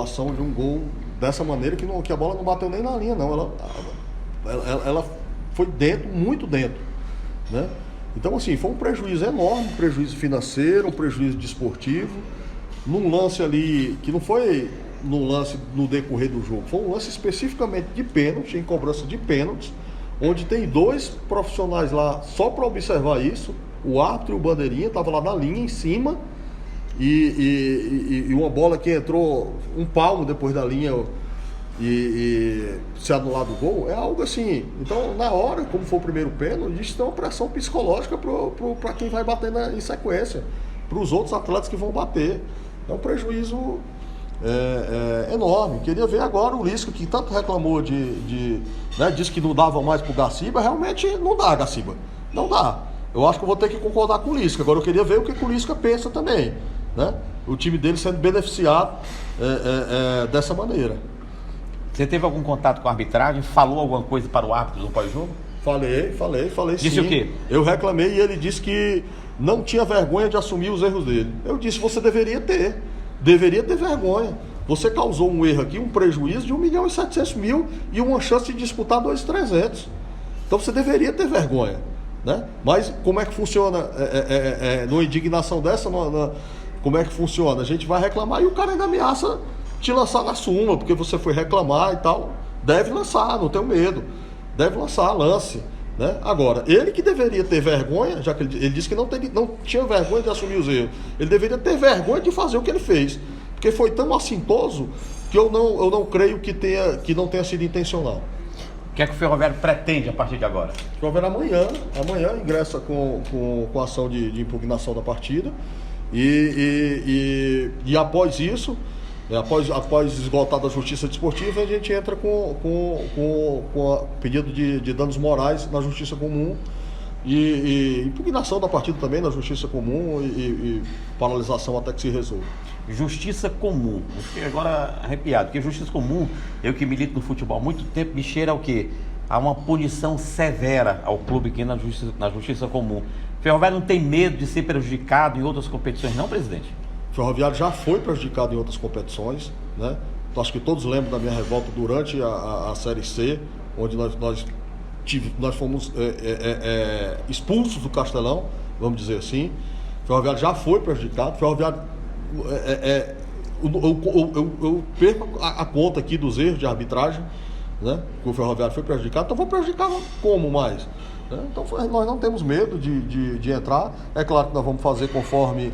situação de um gol dessa maneira que a bola não bateu nem na linha, não. Ela foi dentro, muito dentro, né? Então, assim, foi um prejuízo enorme, um prejuízo financeiro, um prejuízo desportivo, num lance ali, que não foi num lance no decorrer do jogo, foi um lance especificamente de pênalti, em cobrança de pênaltis, onde tem 2 profissionais lá só para observar isso, o árbitro e o bandeirinha, estava lá na linha, em cima, e uma bola que entrou um palmo depois da linha e se anulado o gol, é algo assim. Então, na hora, como foi o primeiro pênalti, isso tem uma pressão psicológica para quem vai bater em sequência, para os outros atletas que vão bater. É um prejuízo enorme. Queria ver agora o Lisca, que tanto reclamou né, disse que não dava mais pro Gaciba. Realmente não dá, Gaciba, não dá. Eu acho que eu vou ter que concordar com o Lisca. Agora eu queria ver o que o Lisca pensa também, né? O time dele sendo beneficiado dessa maneira. Você teve algum contato com a arbitragem? Falou alguma coisa para o árbitro no pós-jogo? Falei Disse sim. O quê? Eu reclamei e ele disse que não tinha vergonha de assumir os erros dele. Eu disse, você deveria ter vergonha. Você causou um erro aqui, um prejuízo de 1.700.000 e uma chance de disputar 2.300. Então você deveria ter vergonha, né? Mas como é que funciona numa indignação dessa? Como é que funciona? A gente vai reclamar e o cara ainda ameaça te lançar na súmula, porque você foi reclamar e tal. Deve lançar, não tenho medo. Deve lançar, lance, né? Agora, ele que deveria ter vergonha, já que ele disse que não tinha vergonha de assumir os erros, ele deveria ter vergonha de fazer o que ele fez, porque foi tão assintoso que eu não creio que não tenha sido intencional. O que é que o Ferroviário pretende a partir de agora? O Ferroviário amanhã ingressa com a ação de impugnação da partida e após isso, após esgotada a justiça desportiva, a gente entra com pedido de danos morais na justiça comum e impugnação da partida também na justiça comum e paralisação até que se resolva. Justiça comum. Eu fiquei agora arrepiado, porque justiça comum, eu que milito no futebol há muito tempo, me cheira ao quê? A uma punição severa ao clube aqui na justiça comum. O Ferroviário não tem medo de ser prejudicado em outras competições, não, presidente? O Ferroviário já foi prejudicado em outras competições, né? Então, acho que todos lembram da minha revolta durante a Série C, onde nós fomos expulsos do Castelão, vamos dizer assim. O Ferroviário já foi prejudicado. O Ferroviário, eu perco a conta aqui dos erros de arbitragem, né? Que o Ferroviário foi prejudicado, então vou prejudicar como mais? Né? Então nós não temos medo de entrar. É claro que nós vamos fazer conforme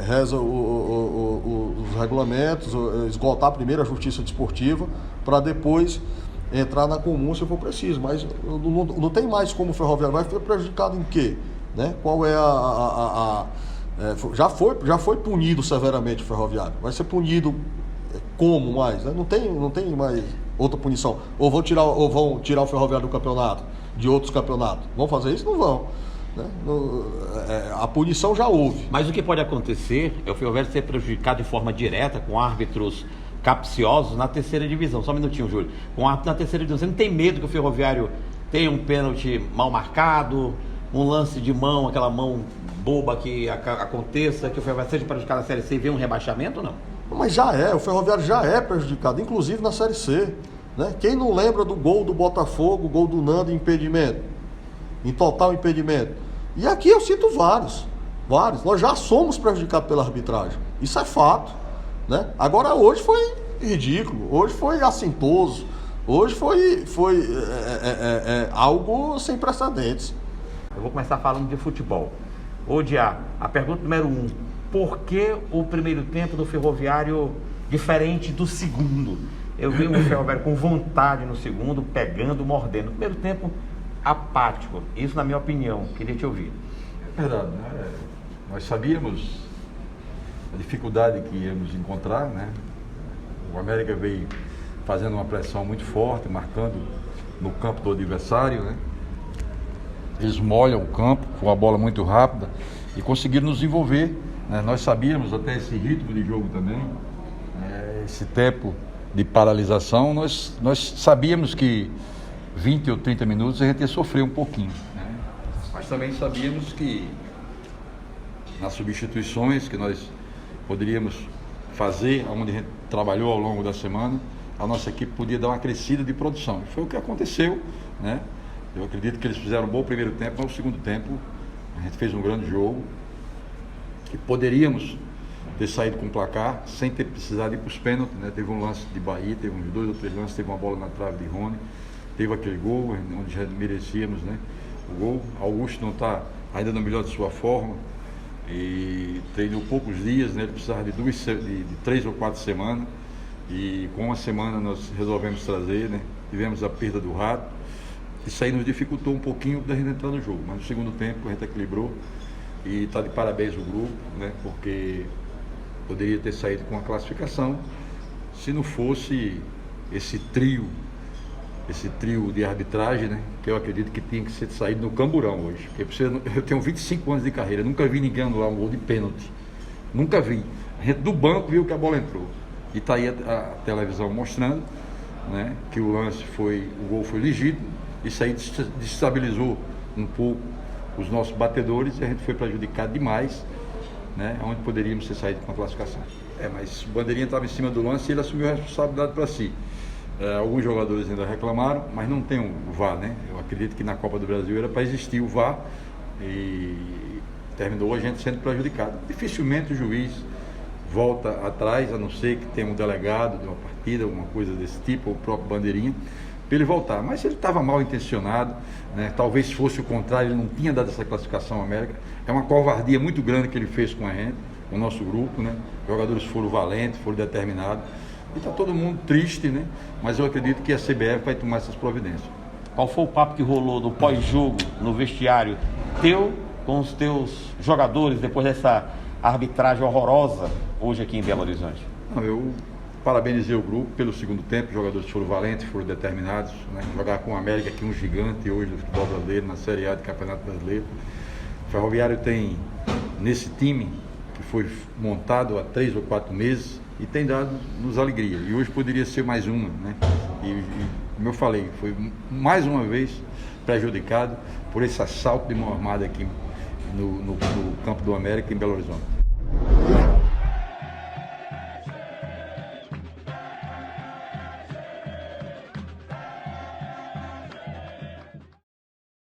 reza os regulamentos, esgotar primeiro a justiça desportiva, para depois entrar na comum se for preciso. Mas não tem mais como o Ferroviário vai ser prejudicado em quê? Né? Qual é já foi punido severamente o Ferroviário. Vai ser punido como mais? Né? Não tem mais outra punição. Ou vão tirar o Ferroviário do campeonato, de outros campeonatos. Vão fazer isso? Não vão. Né? A punição já houve. Mas o que pode acontecer é o Ferroviário ser prejudicado de forma direta com árbitros capciosos na terceira divisão. Só um minutinho, Júlio. Com árbitros na terceira divisão. Você não tem medo que o Ferroviário tenha um pênalti mal marcado, um lance de mão, aquela mão boba que aconteça, que o Ferroviário seja prejudicado na Série C e venha um rebaixamento ou não? Mas o Ferroviário já é prejudicado, inclusive na Série C. Né? Quem não lembra do gol do Botafogo, gol do Nando em impedimento? Em total impedimento. E aqui eu cito vários. Nós já somos prejudicados pela arbitragem. Isso é fato. Né? Agora, hoje foi ridículo, hoje foi assintoso, hoje foi algo sem precedentes. Eu vou começar falando de futebol. A pergunta número 1. Por que o primeiro tempo do Ferroviário diferente do segundo? Eu vi o Ferroviário com vontade no segundo, pegando, mordendo. No primeiro tempo, apático. Isso na minha opinião. Queria te ouvir. É verdade, né? Nós sabíamos a dificuldade que íamos encontrar, né? O América veio fazendo uma pressão muito forte, marcando no campo do adversário, né? Eles molham o campo com a bola muito rápida e conseguiram nos envolver, né? Nós sabíamos até esse ritmo de jogo também, esse tempo de paralisação, nós sabíamos que 20 ou 30 minutos a gente ia sofrer um pouquinho, né? Mas também sabíamos que nas substituições que nós poderíamos fazer, onde a gente trabalhou ao longo da semana, a nossa equipe podia dar uma crescida de produção. Foi o que aconteceu, né? Eu acredito que eles fizeram um bom primeiro tempo, mas no segundo tempo a gente fez um grande jogo, que poderíamos ter saído com o placar sem ter precisado ir para os pênaltis, né? Teve um lance de Bahia, teve uns 2 ou 3 lances, teve uma bola na trave de Rony, teve aquele gol onde já merecíamos, né, o gol. Augusto não está ainda no melhor de sua forma e treinou poucos dias, né? Ele precisava de 3 ou 4 semanas, e com uma semana nós resolvemos trazer, né? Tivemos a perda do Rato, isso aí nos dificultou um pouquinho da gente entrar no jogo, mas no segundo tempo a gente equilibrou e está de parabéns o grupo, né? Porque poderia ter saído com a classificação se não fosse esse trio de arbitragem, né? Que eu acredito que tinha que ser saído no camburão hoje. Porque eu tenho 25 anos de carreira, nunca vi ninguém anular um gol de pênalti. Nunca vi. A gente do banco viu que a bola entrou. E está aí a televisão mostrando, né, que o gol foi legítimo. Isso aí destabilizou um pouco os nossos batedores e a gente foi prejudicado demais, né, onde poderíamos ter saído com a classificação. Mas o Bandeirinha estava em cima do lance e ele assumiu a responsabilidade para si. Alguns jogadores ainda reclamaram, mas não tem o VAR, né? Eu acredito que na Copa do Brasil era para existir o VAR e terminou a gente sendo prejudicado. Dificilmente o juiz volta atrás, a não ser que tenha um delegado de uma partida, alguma coisa desse tipo, ou o próprio Bandeirinha, para ele voltar. Mas ele estava mal intencionado, né? Talvez fosse o contrário, ele não tinha dado essa classificação ao América. É uma covardia muito grande que ele fez com a gente, com o nosso grupo, né? Os jogadores foram valentes, foram determinados. E está todo mundo triste, né? Mas eu acredito que a CBF vai tomar essas providências. Qual foi o papo que rolou no pós-jogo, no vestiário teu, com os teus jogadores, depois dessa arbitragem horrorosa hoje aqui em Belo Horizonte? Não, eu parabenizei o grupo pelo segundo tempo, os jogadores foram valentes, foram determinados, né? Jogar com o América, que é um gigante hoje do futebol brasileiro, na Série A do Campeonato Brasileiro. O Ferroviário tem, nesse time, que foi montado há 3 ou 4 meses, e tem dado-nos alegria. E hoje poderia ser mais uma, né? E como eu falei, foi mais uma vez prejudicado por esse assalto de mão armada aqui no campo do América, em Belo Horizonte.